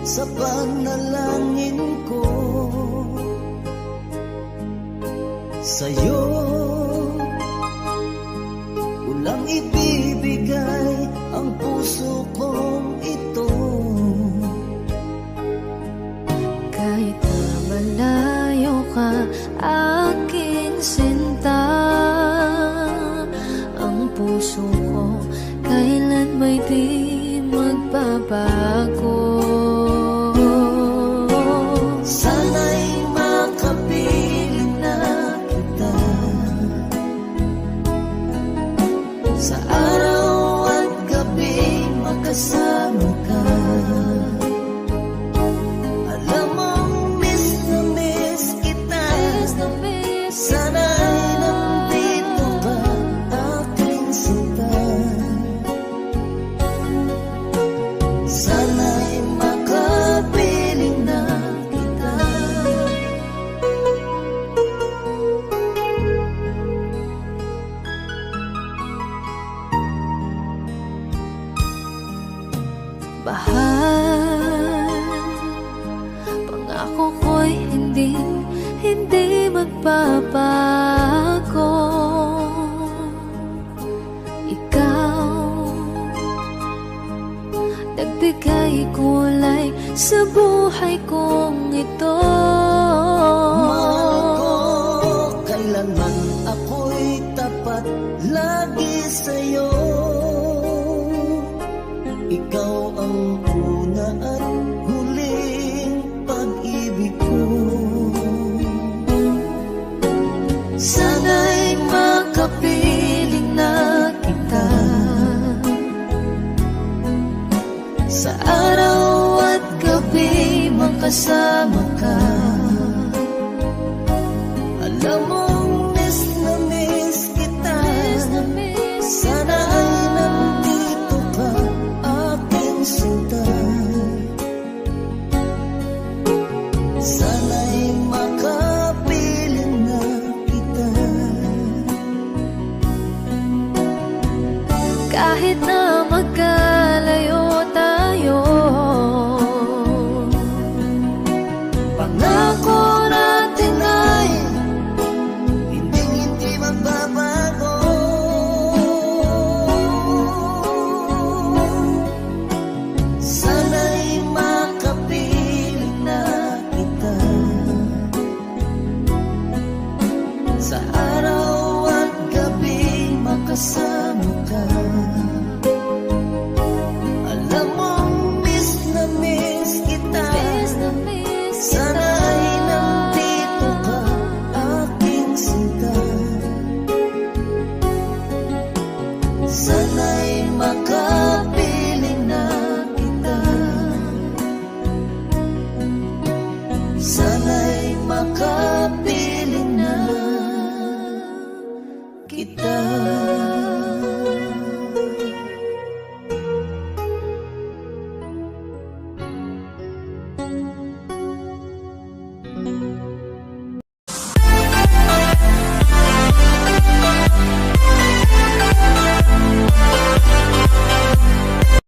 sa panalangin ko. Sa'yo walang ibibigay ang puso kong ito. Kahit na malayo ka, aking sinta, ang puso ko kailan may di magbabago. Sana'y makapiling na kita sa araw at gabi, makasama ka. Alam mong miss na miss kita, sana'y nandito ka, aking sinta. Sana'y makapiling na kita. Bahal, pangako ko'y hindi magbabago. Ikaw, nagbigay kulay sa buhay kong ito. Mahal ko, kailanman ako'y tapat lagi sa'yo. Ikaw ang una at huling pag-ibig ko. Sana'y makapiling na kita sa araw at gabi, makasama ka. Alam mong miss na miss kita, sana ay nandito ka, aking sinta.